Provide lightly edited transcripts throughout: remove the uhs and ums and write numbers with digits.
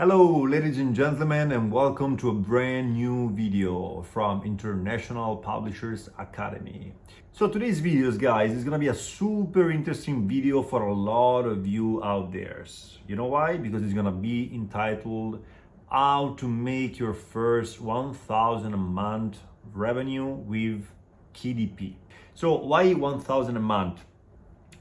Hello ladies and gentlemen, and welcome to a brand new video from International Publishers Academy. So today's videos, guys, is gonna be a super interesting video for a lot of you out there. You know why? Because it's gonna be entitled how to make your first 1,000 a month revenue with KDP. So why 1,000 a month?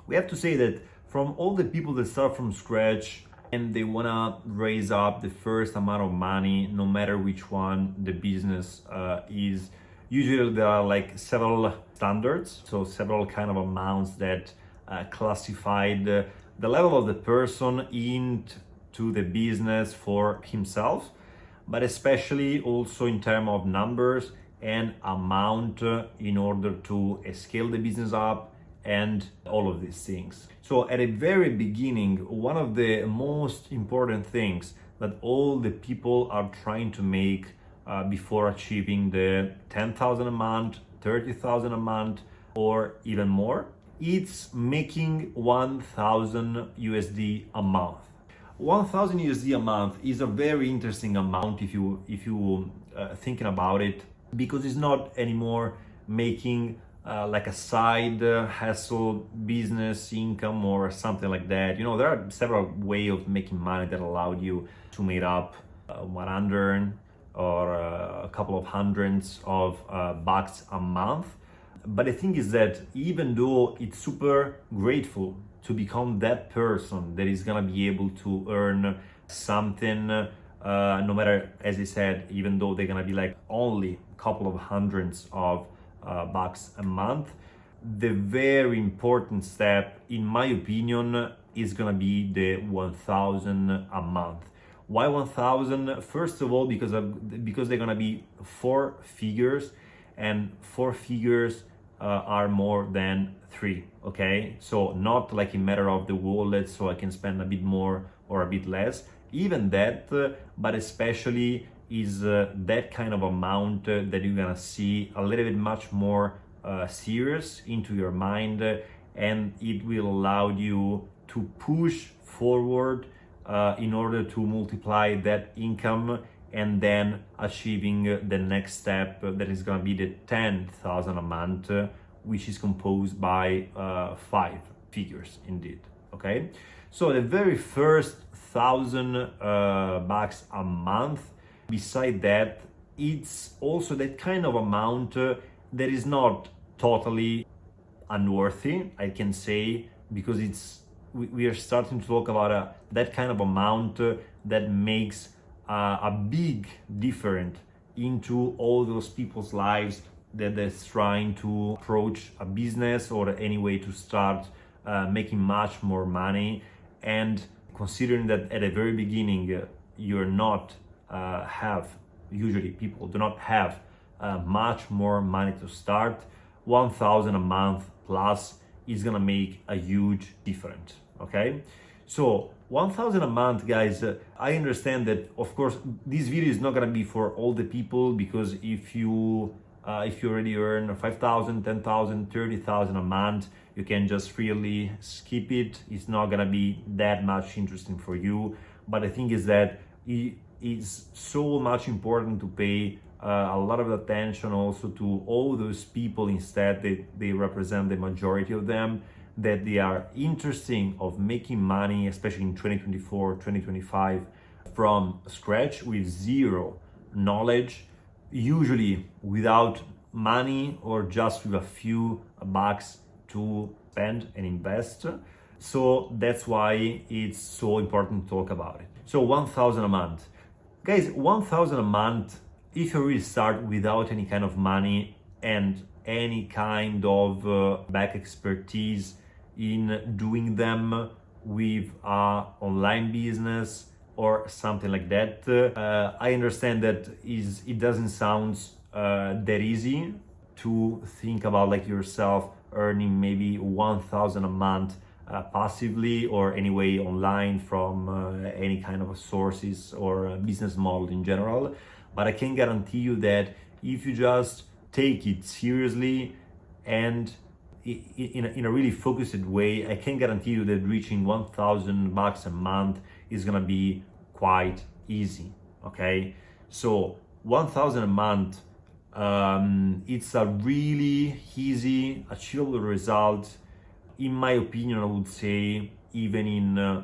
We have to say that from all the people that start from scratch and they wanna raise up the first amount of money, no matter which one the business is, usually there are like several standards, so several kind of amounts that classify the level of the person into the business for himself, but especially also in terms of numbers and amount in order to scale the business up and all of these things. So at the very beginning, one of the most important things that all the people are trying to make before achieving the 10,000 a month, 30,000 a month, or even more, it's making 1,000 USD a month. 1,000 USD a month is a very interesting amount if you thinking about it, because it's not anymore making like a side hustle business income or something like that. You know, there are several ways of making money that allowed you to make up 100 or a couple of hundreds of bucks a month. But the thing is that even though it's super grateful to become that person that is gonna be able to earn something, no matter, as I said, even though they're gonna be like only a couple of hundreds of bucks a month, the very important step, in my opinion, is gonna be the 1,000 a month. Why 1,000? First of all, because they're gonna be four figures, and four figures are more than three. Okay, so not like a matter of the wallet, so I can spend a bit more or a bit less. Even that, but especially is that kind of amount that you're gonna see a little bit much more serious into your mind, and it will allow you to push forward in order to multiply that income and then achieving the next step that is gonna be the 10,000 a month, which is composed by five figures indeed. Okay, so the very first 1,000 bucks a month, beside that, it's also that kind of amount that is not totally unworthy, I can say, because we are starting to talk about that kind of amount that makes a big difference into all those people's lives that is trying to approach a business or any way to start making much more money. And considering that at the very beginning you're not usually people do not have much more money to start, 1,000 a month plus is gonna make a huge difference. Okay, so 1,000 a month, guys, I understand that of course this video is not gonna be for all the people, because if you already earn 5,000, 10,000, 30,000 a month, you can just freely skip it. It's not gonna be that much interesting for you. But the thing is that it's so much important to pay a lot of attention also to all those people. Instead, they represent the majority of them, that they are interested of making money, especially in 2024, 2025, from scratch with zero knowledge, usually without money or just with a few bucks to spend and invest. So that's why it's so important to talk about it. So 1,000 a month. Guys, 1,000 a month, if you really start without any kind of money and any kind of back expertise in doing them with online business or something like that, I understand that it doesn't sound that easy to think about like yourself earning maybe 1,000 a month passively or anyway online from any kind of sources or business model in general. But I can guarantee you that if you just take it seriously and in a really focused way, I can guarantee you that reaching 1,000 bucks a month is gonna be quite easy. Okay, so 1,000 a month, it's a really easy achievable result. In my opinion, I would say even in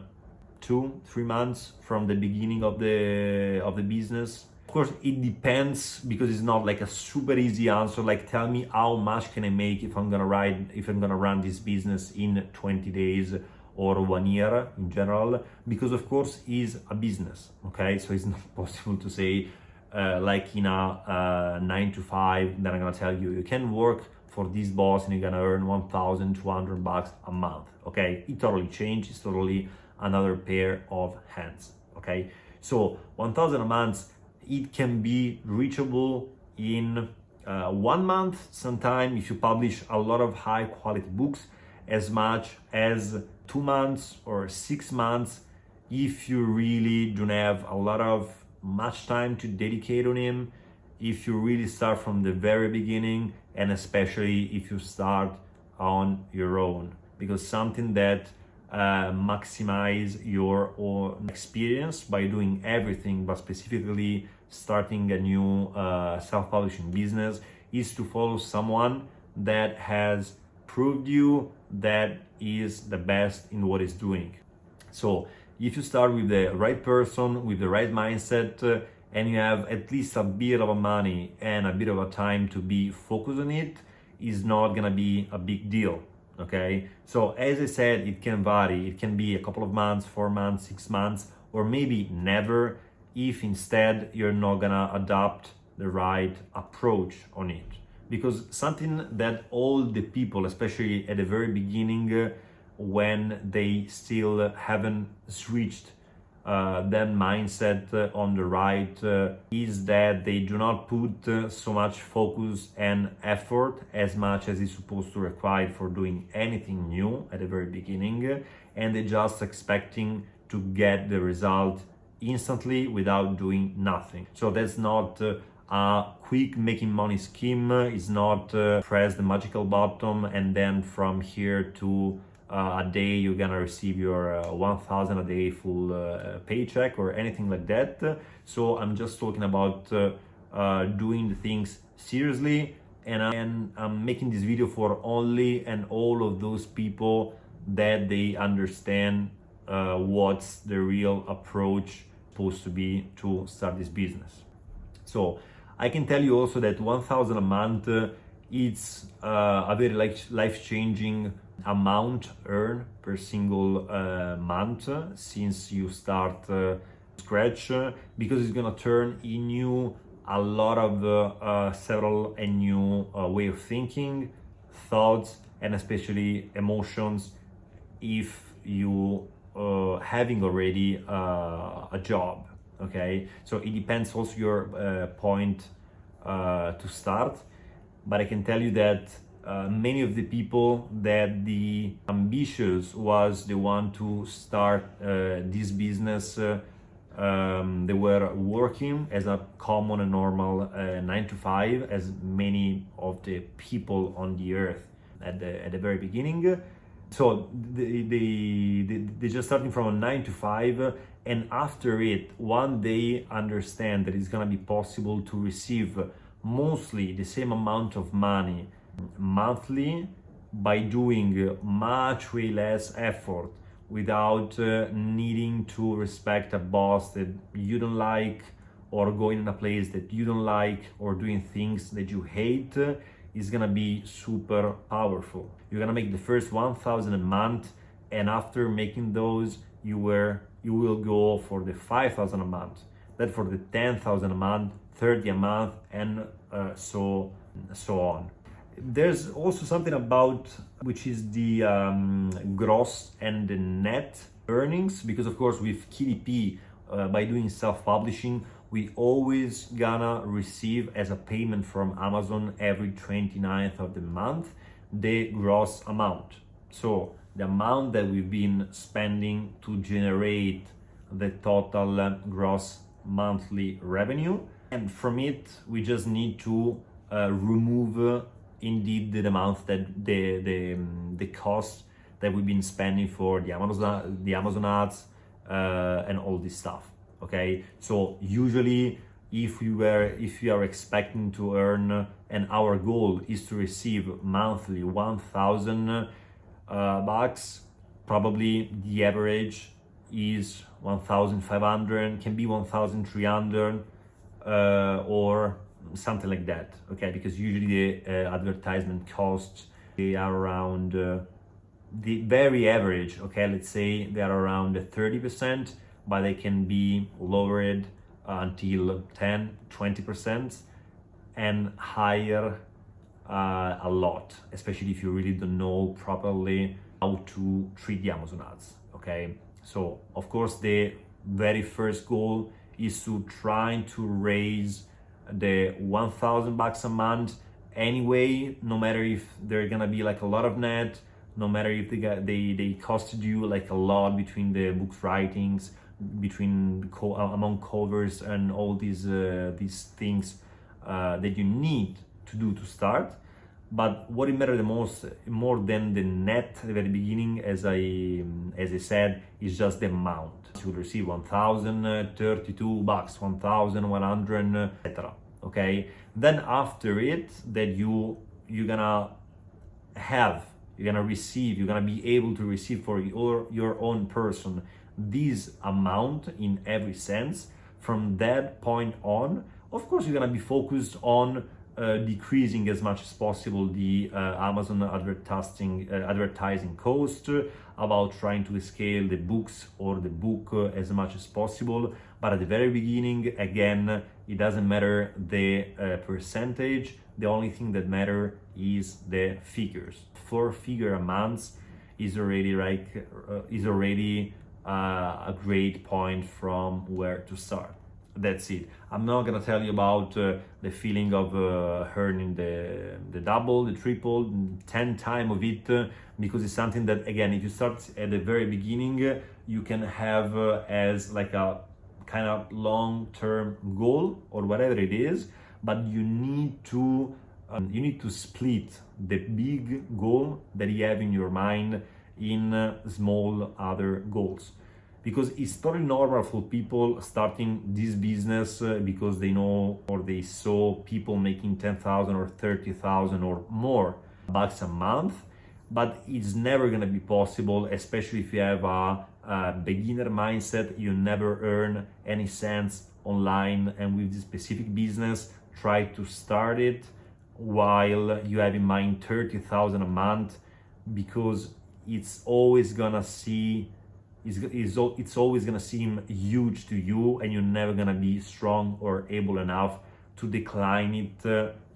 2-3 months from the beginning of the business. Of course, it depends, because it's not like a super easy answer. Like, tell me how much can I make if I'm gonna run this business in 20 days or 1 year in general, because of course it's a business. Okay, so it's not possible to say like in a 9 to 5 that I'm gonna tell you you can work for this boss and you're gonna earn $1,200 a month. Okay, it totally changes. It's totally another pair of hands. Okay, so 1,000 a month, it can be reachable in 1 month sometime if you publish a lot of high quality books, as much as 2 months or 6 months if you really don't have a lot of much time to dedicate on him, if you really start from the very beginning, and especially if you start on your own, because something that maximize your own experience by doing everything, but specifically starting a new self-publishing business, is to follow someone that has proved you that is the best in what he's doing. So if you start with the right person, with the right mindset, and you have at least a bit of money and a bit of a time to be focused on it, is not gonna be a big deal. Okay, so as I said, it can vary. It can be a couple of months, 4 months, 6 months, or maybe never, if instead you're not gonna adopt the right approach on it. Because something that all the people, especially at the very beginning, when they still haven't switched that mindset on the right, is that they do not put so much focus and effort as much as is supposed to require for doing anything new at the very beginning, and they're just expecting to get the result instantly without doing nothing. So that's not a quick making money scheme. It's not press the magical button and then from here to a day you're gonna receive your 1,000 a day full paycheck or anything like that. So I'm just talking about doing the things seriously, and I'm making this video for only and all of those people that they understand what's the real approach supposed to be to start this business. So I can tell you also that 1,000 a month, it's a very life-changing amount earned per single month since you start scratch, because it's gonna turn in you a lot of several and new way of thinking, thoughts, and especially emotions, if you having already a job. Okay, so it depends also your point to start, but I can tell you that many of the people that the ambitious was the one to start this business, they were working as a common and normal 9 to 5, as many of the people on the earth at the very beginning. So they just starting from a 9 to 5, and after it, one day understand that it's gonna be possible to receive mostly the same amount of money monthly by doing much way less effort, without needing to respect a boss that you don't like, or going in a place that you don't like, or doing things that you hate, is gonna be super powerful. You're gonna make the first 1,000 a month, and after making those, you will go for the 5,000 a month, then for the 10,000 a month, 30 a month, and so on. There's also something about which is the gross and the net earnings, because of course with KDP, by doing self-publishing, we always gonna receive as a payment from Amazon every 29th of the month the gross amount. So the amount that we've been spending to generate the total gross monthly revenue, and from it we just need to remove indeed the amount that the cost that we've been spending for the Amazon ads and all this stuff. okay? So usually if you are expecting to earn, and our goal is to receive monthly 1,000 bucks, probably the average is 1,500, can be 1,300 or something like that, okay? Because usually the advertisement costs, they are around the very average, okay, let's say they are around 30%, but they can be lowered until 10-20% and higher a lot, especially if you really don't know properly how to treat the Amazon ads, okay? So of course the very first goal is to try to raise the 1,000 bucks a month anyway, no matter if they're gonna be like a lot of net, no matter if they costed you like a lot between the books writings, between among covers and all these things that you need to do to start. But what it matters the most, more than the net at the very beginning, as I said, is just the amount. You will receive 1,032 bucks, 1,100, etc. Okay. Then after it, that you're gonna receive, you're gonna be able to receive for your own person this amount in every sense. From that point on, of course, you're gonna be focused on decreasing as much as possible the Amazon advertising cost, about trying to scale the books or the book as much as possible. But at the very beginning, again, it doesn't matter the percentage. The only thing that matters is the figures. 4-figure amounts is already a great point from where to start. That's it. I'm not gonna tell you about the feeling of earning the double, the triple, 10 times of it, because it's something that, again, if you start at the very beginning, you can have as like a kind of long-term goal or whatever it is, but you need to split the big goal that you have in your mind in small other goals. Because it's totally normal for people starting this business because they know or they saw people making 10,000 or 30,000 or more bucks a month, but it's never gonna be possible, especially if you have a beginner mindset. You never earn any cents online, and with this specific business, try to start it while you have in mind 30,000 a month, because it's always gonna seem huge to you, and you're never gonna be strong or able enough to decline it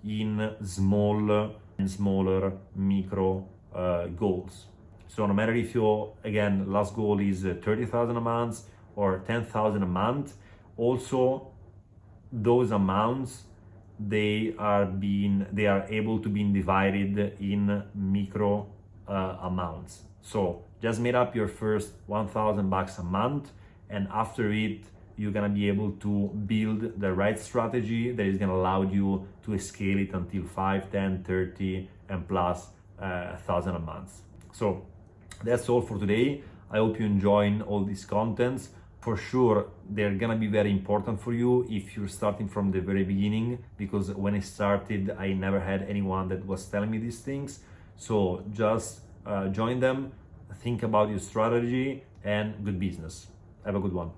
in small and smaller micro goals. So no matter if your, again, last goal is 30,000 a month or 10,000 a month, also those amounts, they are able to be divided in micro amounts. So just made up your first 1,000 bucks a month, and after it, you're gonna be able to build the right strategy that is gonna allow you to scale it until 5, 10, 30, and plus 1,000 a month. So that's all for today. I hope you're enjoying all these contents. For sure, they're gonna be very important for you if you're starting from the very beginning, because when I started, I never had anyone that was telling me these things. So just join them, think about your strategy, and good business. Have a good one.